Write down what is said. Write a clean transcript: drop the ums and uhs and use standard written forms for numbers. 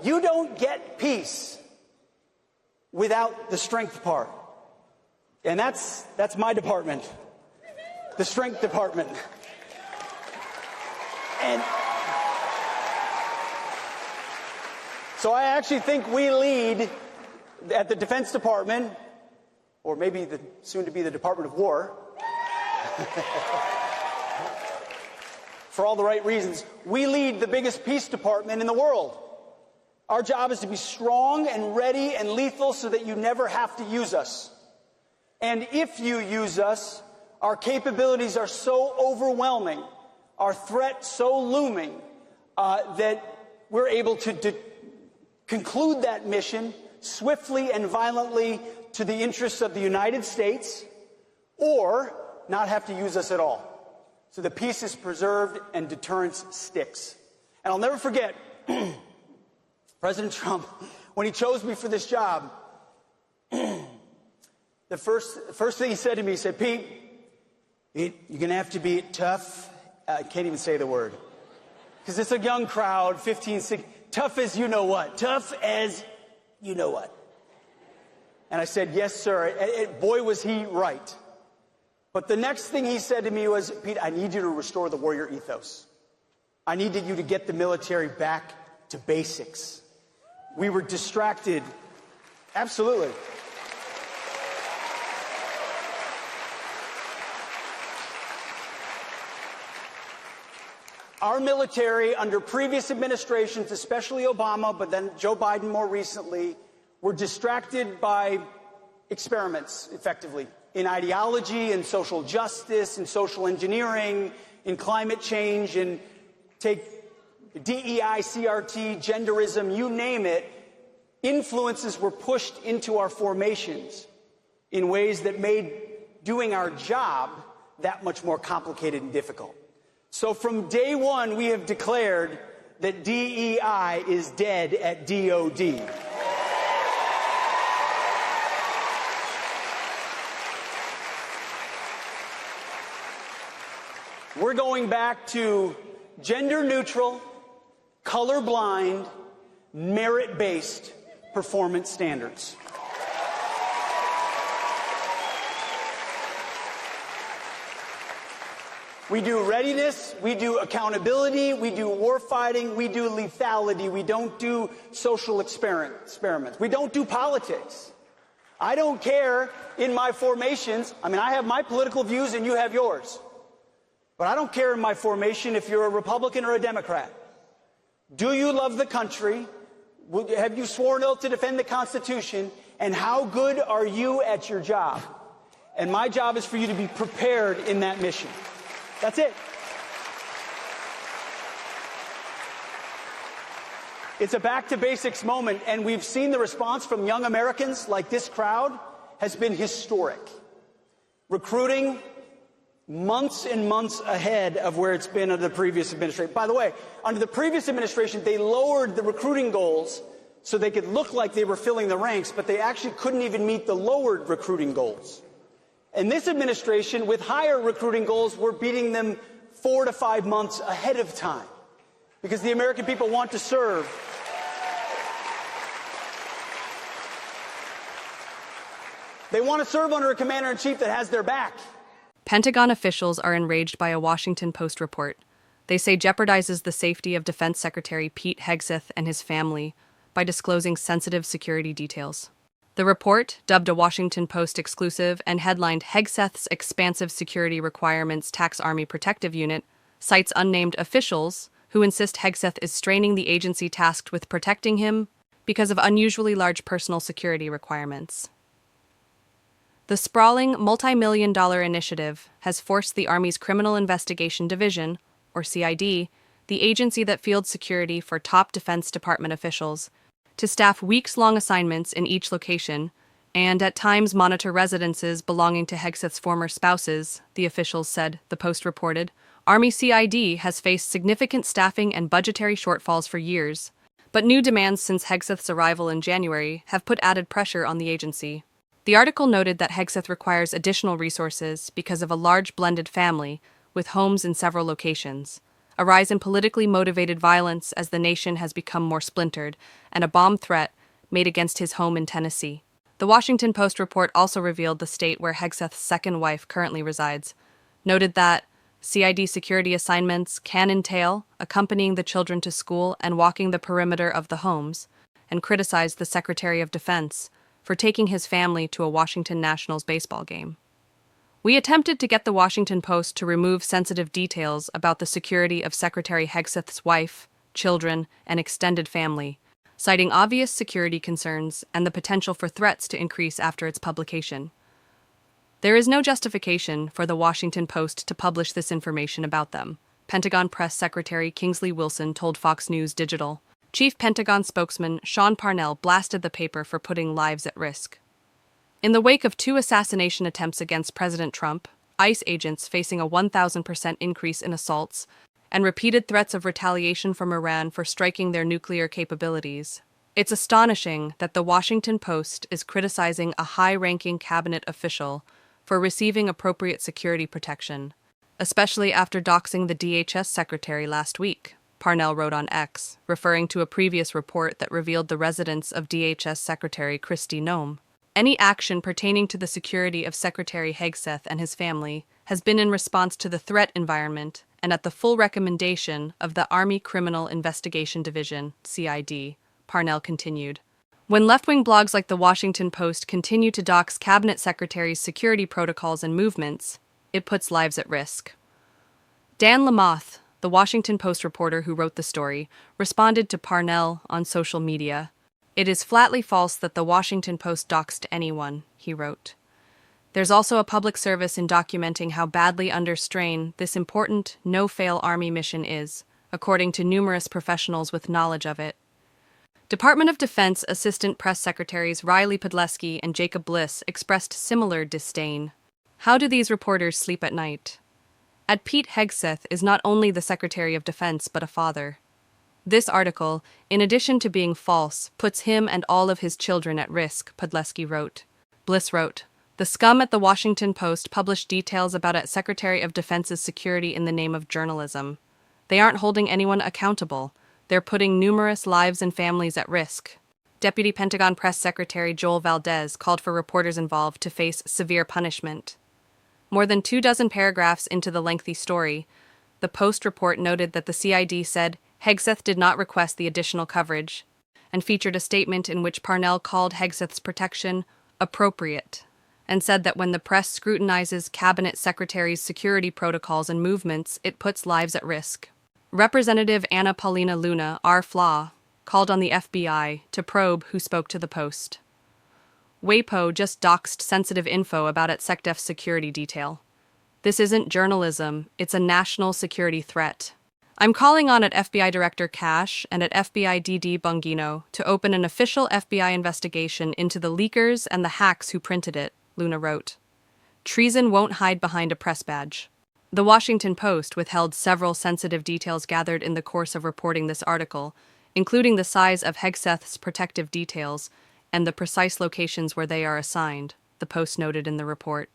You don't get peace without the strength part. And that's my department, the strength department. And so I actually think we lead at the Defense Department, or maybe soon to be the Department of War, for all the right reasons. We lead the biggest peace department in the world. Our job is to be strong and ready and lethal so that you never have to use us. And if you use us, our capabilities are so overwhelming, our threat so looming, that we're able to conclude that mission swiftly and violently to the interests of the United States, or not have to use us at all. So the peace is preserved and deterrence sticks. And I'll never forget President Trump, when he chose me for this job, the first thing he said to me, he said, Pete, you're going to have to be tough. I can't even say the word. Because it's a young crowd, 15, 16, tough as you know what. Tough as you know what. And I said, yes, sir. Boy, was he right. But the next thing he said to me was, Pete, I need you to restore the warrior ethos. I needed you to get the military back to basics. We were distracted. Absolutely. Our military, under previous administrations, especially Obama, but then Joe Biden more recently, were distracted by experiments, effectively, in ideology, in social justice, in social engineering, in climate change, and take DEI, CRT, genderism, you name it. Influences were pushed into our formations in ways that made doing our job that much more complicated and difficult. So from day one, we have declared that DEI is dead at DOD. We're going back to gender-neutral, colorblind, merit-based performance standards. We do readiness, we do accountability, we do warfighting, we do lethality. We don't do social experiments. We don't do politics. I don't care in my formations. I mean, I have my political views and you have yours. But I don't care in my formation if you're a Republican or a Democrat. Do you love the country? Have you sworn oath to defend the Constitution? And how good are you at your job? And my job is for you to be prepared in that mission. That's it. It's a back to basics moment, and we've seen the response from young Americans like this crowd has been historic. Recruiting months and months ahead of where it's been under the previous administration. By the way, under the previous administration, they lowered the recruiting goals so they could look like they were filling the ranks, but they actually couldn't even meet the lowered recruiting goals. And this administration, with higher recruiting goals, we're beating them 4 to 5 months ahead of time because the American people want to serve. They want to serve under a commander-in-chief that has their back. Pentagon officials are enraged by a Washington Post report. They say jeopardizes the safety of Defense Secretary Pete Hegseth and his family by disclosing sensitive security details. The report, dubbed a Washington Post exclusive and headlined Hegseth's Expansive Security Requirements Tax Army Protective Unit, cites unnamed officials who insist Hegseth is straining the agency tasked with protecting him because of unusually large personal security requirements. The sprawling, multi-million-dollar initiative has forced the Army's Criminal Investigation Division, or CID, the agency that fields security for top Defense Department officials, to staff weeks-long assignments in each location, and at times monitor residences belonging to Hegseth's former spouses, the officials said, the Post reported. Army CID has faced significant staffing and budgetary shortfalls for years, but new demands since Hegseth's arrival in January have put added pressure on the agency. The article noted that Hegseth requires additional resources because of a large blended family with homes in several locations, a rise in politically motivated violence as the nation has become more splintered, and a bomb threat made against his home in Tennessee. The Washington Post report also revealed the state where Hegseth's second wife currently resides, noted that CID security assignments can entail accompanying the children to school and walking the perimeter of the homes, and criticized the Secretary of Defense for taking his family to a Washington Nationals baseball game. We attempted to get the Washington Post to remove sensitive details about the security of Secretary Hegseth's wife, children, and extended family, citing obvious security concerns and the potential for threats to increase after its publication. There is no justification for the Washington Post to publish this information about them, Pentagon Press Secretary Kingsley Wilson told Fox News Digital. Chief Pentagon spokesman Sean Parnell blasted the paper for putting lives at risk. In the wake of 2 assassination attempts against President Trump, ICE agents facing a 1,000% increase in assaults, and repeated threats of retaliation from Iran for striking their nuclear capabilities, it's astonishing that the Washington Post is criticizing a high-ranking cabinet official for receiving appropriate security protection, especially after doxing the DHS secretary last week, Parnell wrote on X, referring to a previous report that revealed the residence of DHS Secretary Kristi Noem. Any action pertaining to the security of Secretary Hegseth and his family has been in response to the threat environment and at the full recommendation of the Army Criminal Investigation Division, CID, Parnell continued. When left-wing blogs like the Washington Post continue to dox cabinet secretaries' security protocols and movements, it puts lives at risk. Dan Lamothe, the Washington Post reporter who wrote the story, responded to Parnell on social media. "It is flatly false that the Washington Post doxed anyone," he wrote. "There's also a public service in documenting how badly under strain this important, no-fail Army mission is, according to numerous professionals with knowledge of it." Department of Defense Assistant Press Secretaries Riley Podleski and Jacob Bliss expressed similar disdain. How do these reporters sleep at night? Pete Hegseth is not only the Secretary of Defense but a father. This article, in addition to being false, puts him and all of his children at risk, Podleski wrote. Bliss wrote, "The scum at the Washington Post published details about a Secretary of Defense's security in the name of journalism. They aren't holding anyone accountable. They're putting numerous lives and families at risk." Deputy Pentagon Press Secretary Joel Valdez called for reporters involved to face severe punishment. More than 24 paragraphs into the lengthy story, the Post report noted that the CID said Hegseth did not request the additional coverage, and featured a statement in which Parnell called Hegseth's protection appropriate, and said that when the press scrutinizes cabinet secretaries' security protocols and movements, it puts lives at risk. Representative Anna Paulina Luna, R. called on the FBI to probe who spoke to the Post. WAPO just doxed sensitive info about its SecDef security detail. This isn't journalism, it's a national security threat. I'm calling on at FBI Director Cash and at FBI DD Bongino to open an official FBI investigation into the leakers and the hacks who printed it, Luna wrote. Treason won't hide behind a press badge. The Washington Post withheld several sensitive details gathered in the course of reporting this article, including the size of Hegseth's protective details and the precise locations where they are assigned, the Post noted in the report.